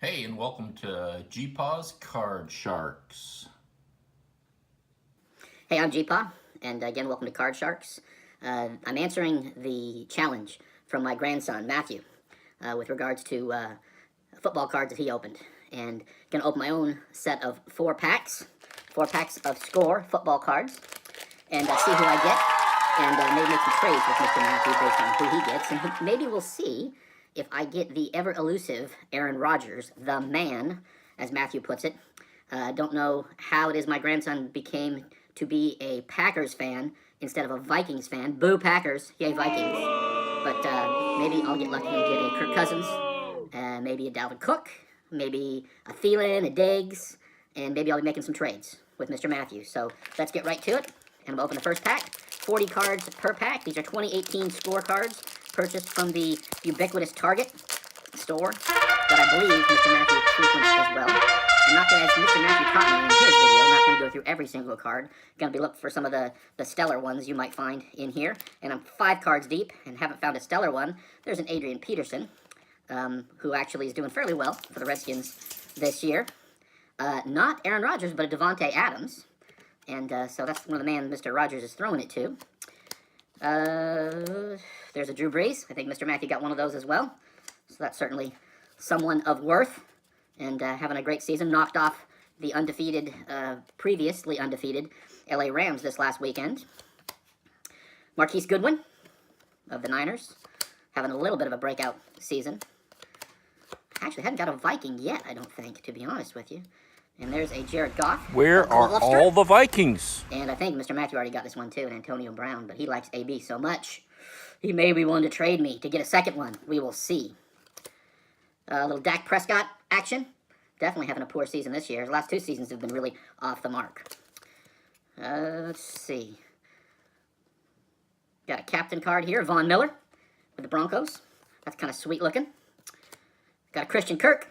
Hey, and welcome to GPAW's Card Sharks. Hey, I'm GPAW, and again, welcome to Card Sharks. I'm answering the challenge from my grandson, Matthew, with regards to football cards that he opened. And going to open my own set of four packs of Score football cards, and see who I get, and maybe make some trades with Mr. Matthew based on who he gets. And maybe we'll see if I get the ever-elusive Aaron Rodgers, the man, as Matthew puts it. Don't know how it is my grandson became to be a Packers fan instead of a Vikings fan. Boo Packers, yay Vikings. But maybe I'll get lucky and get a Kirk Cousins, maybe a Dalvin Cook, maybe a Thielen, a Diggs, and maybe I'll be making some trades with Mr. Matthews. So let's get right to it. And I'm going to open the first pack. 40 cards per pack. These are 2018 Score cards purchased from the ubiquitous Target store that I believe Mr. Matthew frequents as well. I'm not going to, as Mr. Matthew taught me in his video, I'm not going to go through every single card. I'm going to be looking for some of the stellar ones you might find in here. And I'm 5 cards deep and haven't found a stellar one. There's an Adrian Peterson, who actually is doing fairly well for the Redskins this year. Not Aaron Rodgers, but a Devontae Adams. And so that's one of the man Mr. Rodgers is throwing it to. There's a Drew Brees. I think Mr. Matthew got one of those as well. So that's certainly someone of worth and having a great season. Knocked off the undefeated, previously undefeated LA Rams this last weekend. Marquise Goodwin of the Niners, having a little bit of a breakout season. Actually, hadn't got a Viking yet, I don't think, to be honest with you. And there's a Jared Goff. Where are all the Vikings? And I think Mr. Matthew already got this one too, and Antonio Brown, but he likes AB so much, he may be willing to trade me to get a second one. We will see. A little Dak Prescott action. Definitely having a poor season this year. His last 2 seasons have been really off the mark. Let's see. Got a captain card here, Von Miller with the Broncos. That's kind of sweet looking. Got a Christian Kirk.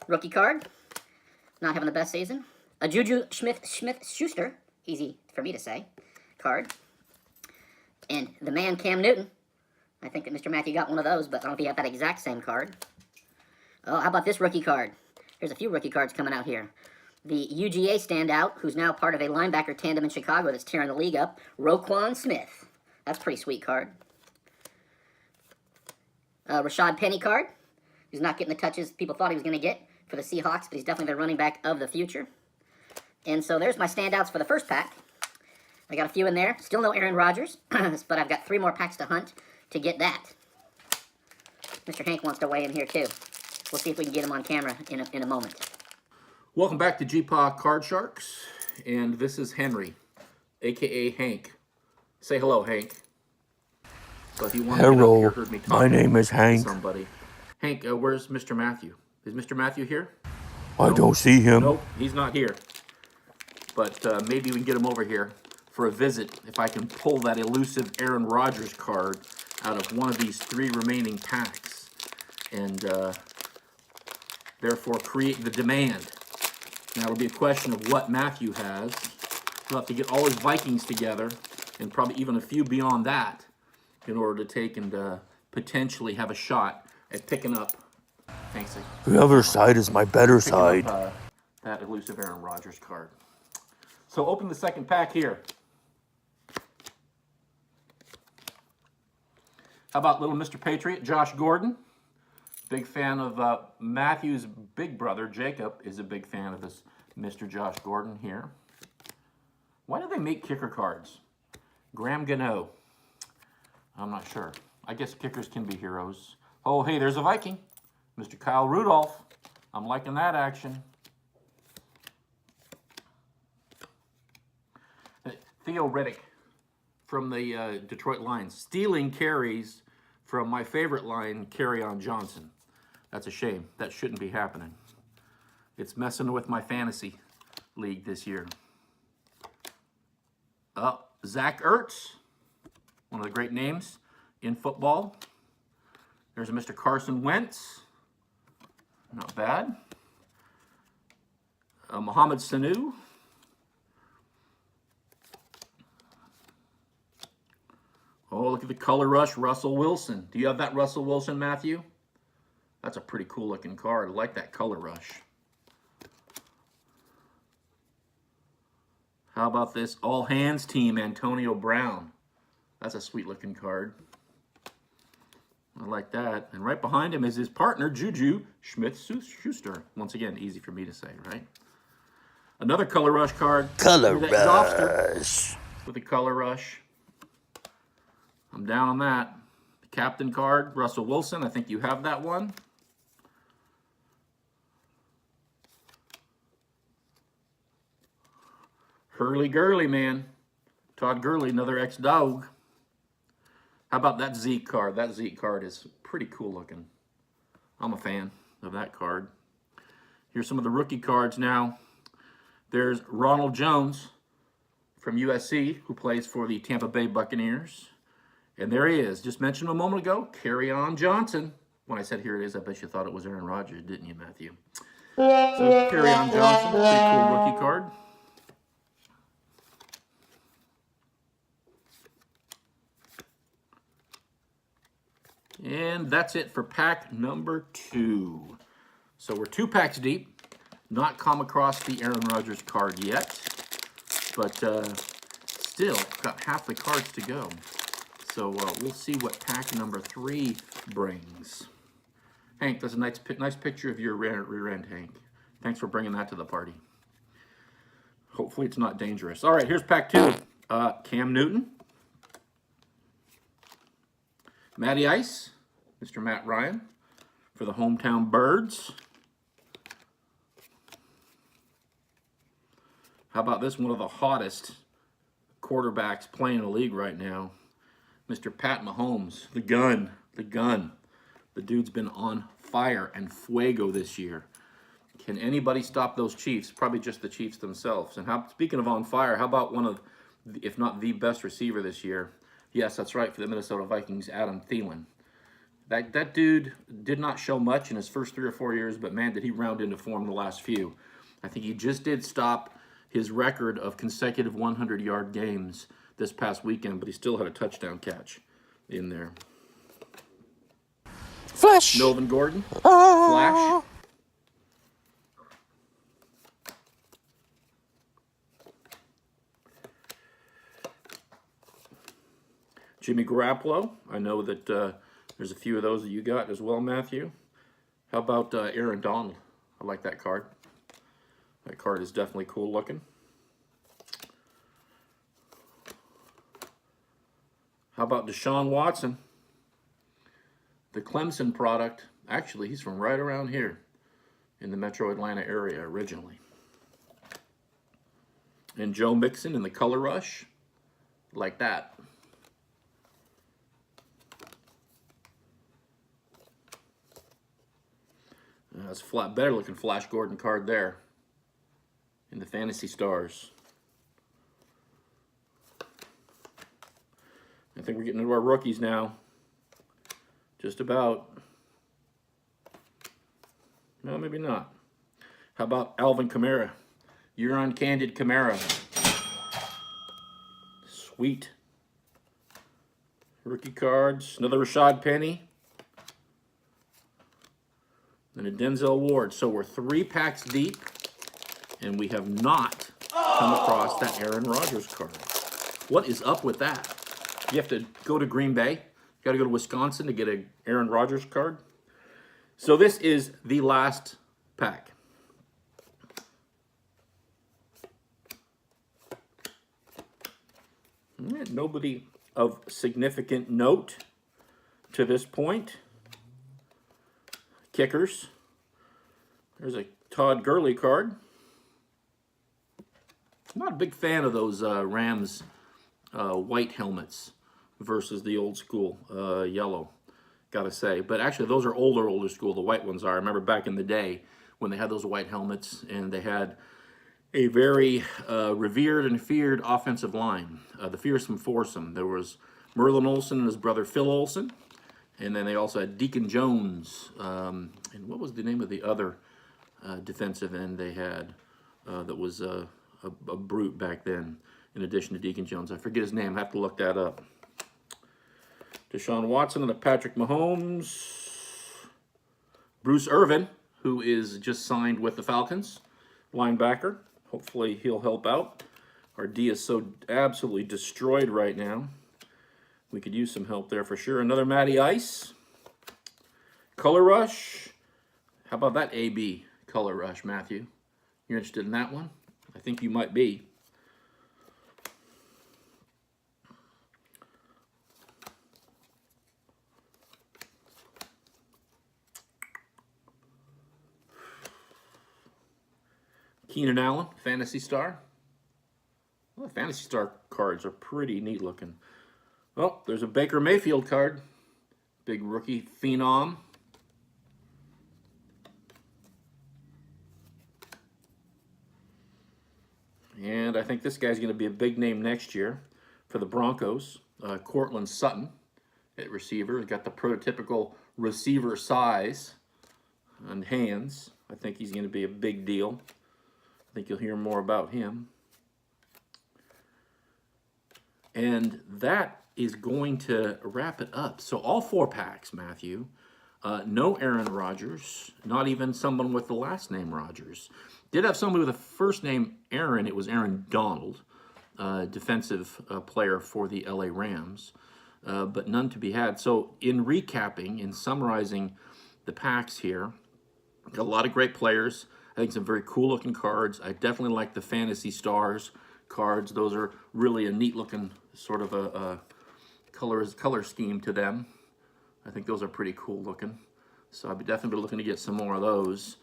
Rookie card. Not having the best season. A Juju Smith-Schuster, easy for me to say, card. And the man Cam Newton. I think that Mr. Matthew got one of those, but I don't know if he had that exact same card. Oh, how about this rookie card? There's a few rookie cards coming out here. The UGA standout, who's now part of a linebacker tandem in Chicago that's tearing the league up, Roquan Smith. That's a pretty sweet card. Rashad Penny card. He's not getting the touches people thought he was going to get for the Seahawks, but he's definitely the running back of the future. And so there's my standouts for the first pack. I got a few in there. Still no Aaron Rodgers, but I've got 3 more packs to hunt to get that. Mr. Hank wants to weigh in here too. We'll see if we can get him on camera in a moment. Welcome back to GPAW Card Sharks, and this is Henry, a.k.a. Hank. Say hello, Hank. So if you want to get up Hello, here, heard me my name is Hank. Somebody. Hank, where's Mr. Matthew? Is Mr. Matthew here? I don't see him. Nope, he's not here. But maybe we can get him over here for a visit if I can pull that elusive Aaron Rodgers card out of one of these 3 remaining packs. And therefore create the demand. Now it'll be a question of what Matthew has. He'll have to get all his Vikings together and probably even a few beyond that in order to take and potentially have a shot at picking up. Thanks. The other side is my better side. Up, that elusive Aaron Rodgers card. So open the second pack here. How about little Mr. Patriot, Josh Gordon? Big fan of Matthew's big brother, Jacob, is a big fan of this Mr. Josh Gordon here. Why do they make kicker cards? Graham Gano. I'm not sure. I guess kickers can be heroes. Oh, hey, there's a Viking. Mr. Kyle Rudolph. I'm liking that action. Theo Riddick from the Detroit Lions. Stealing carries from my favorite line, Kerryon Johnson. That's a shame. That shouldn't be happening. It's messing with my fantasy league this year. Zach Ertz, one of the great names in football. There's a Mr. Carson Wentz. Not bad. Mohamed Sanu. Oh, look at the color rush, Russell Wilson. Do you have that Russell Wilson, Matthew? That's a pretty cool looking card. I like that color rush. How about this all hands team, Antonio Brown? That's a sweet looking card. I like that. And right behind him is his partner, Juju Smith-Schuster. Once again, easy for me to say, right? Another color rush card. Color Look at that Gofster rush. with a color rush. I'm down on that. The captain card, Russell Wilson. I think you have that one. Hurley Gurley, man. Todd Gurley, another ex-Dog. How about that Zeke card? That Zeke card is pretty cool looking. I'm a fan of that card. Here's some of the rookie cards now. There's Ronald Jones from USC, who plays for the Tampa Bay Buccaneers. And there he is. Just mentioned a moment ago, Kerryon Johnson. When I said here it is, I bet you thought it was Aaron Rodgers, didn't you, Matthew? So Kerryon Johnson, pretty cool rookie card. And that's it for pack number 2. So we're 2 packs deep. Not come across the Aaron Rodgers card yet, but still got half the cards to go. So we'll see what pack number 3 brings. Hank, that's a nice picture of your rear end, Hank. Thanks for bringing that to the party. Hopefully it's not dangerous. All right, here's pack 2. Cam Newton. Matty Ice, Mr. Matt Ryan, for the Hometown Birds. How about this? One of the hottest quarterbacks playing in the league right now, Mr. Pat Mahomes, the gun. The dude's been on fire and fuego this year. Can anybody stop those Chiefs? Probably just the Chiefs themselves. And speaking of on fire, how about one of, if not the best receiver this year? Yes, that's right, for the Minnesota Vikings, Adam Thielen. That dude did not show much in his first 3 or 4 years, but man, did he round into form the last few. I think he just did stop his record of consecutive 100-yard games this past weekend, but he still had a touchdown catch in there. Flash. Melvin Gordon, Flash. Jimmy Garoppolo. I know that there's a few of those that you got as well, Matthew. How about Aaron Donald? I like that card. That card is definitely cool looking. How about Deshaun Watson? The Clemson product. Actually, he's from right around here in the metro Atlanta area originally. And Joe Mixon in the color rush. Like that. That's a better looking Flash Gordon card there in the Fantasy Stars. I think we're getting into our rookies now. Just about. No, maybe not. How about Alvin Kamara? You're on Candid Kamara. Sweet. Rookie cards. Another Rashad Penny. And a Denzel Ward. So we're 3 packs deep, and we have not come across that Aaron Rodgers card. What is up with that? You have to go to Green Bay. You got to go to Wisconsin to get an Aaron Rodgers card. So this is the last pack. Nobody of significant note to this point. Kickers. There's a Todd Gurley card. I'm not a big fan of those Rams white helmets versus the old school yellow, gotta say. But actually, those are older school. The white ones are. I remember back in the day when they had those white helmets and they had a very revered and feared offensive line, the Fearsome Foursome. There was Merlin Olsen and his brother Phil Olsen. And then they also had Deacon Jones. And what was the name of the other defensive end they had that was a brute back then, in addition to Deacon Jones? I forget his name. I have to look that up. Deshaun Watson and the Patrick Mahomes. Bruce Irvin, who is just signed with the Falcons, linebacker. Hopefully he'll help out. Our D is so absolutely destroyed right now. We could use some help there for sure. Another Matty Ice. Color Rush. How about that AB Color Rush, Matthew? You're interested in that one? I think you might be. Keenan Allen, Fantasy Star. Well, the Fantasy Star cards are pretty neat looking. Oh, there's a Baker Mayfield card. Big rookie phenom. And I think this guy's going to be a big name next year for the Broncos. Cortland Sutton at receiver. He's got the prototypical receiver size and hands. I think he's going to be a big deal. I think you'll hear more about him. And that is going to wrap it up. So all 4 packs, Matthew. No Aaron Rodgers, not even someone with the last name Rodgers. Did have somebody with a first name Aaron. It was Aaron Donald, defensive player for the LA Rams, but none to be had. So in recapping, in summarizing the packs here, got a lot of great players. I think some very cool looking cards. I definitely like the Fantasy Stars cards. Those are really a neat looking sort of a color scheme to them. I think those are pretty cool looking. So I'll be definitely looking to get some more of those.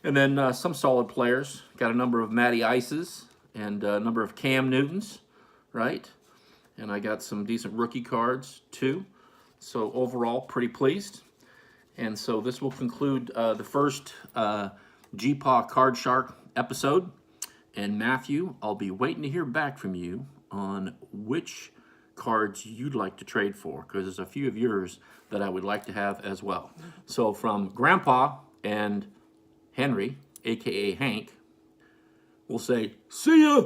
And then some solid players. Got a number of Matty Ices and a number of Cam Newtons, right? And I got some decent rookie cards too. So overall, pretty pleased. And so this will conclude the first GPAW Card Shark episode. And Matthew, I'll be waiting to hear back from you on which cards you'd like to trade for, because there's a few of yours that I would like to have as well. So from Grandpa and Henry, aka Hank, we'll say, see ya!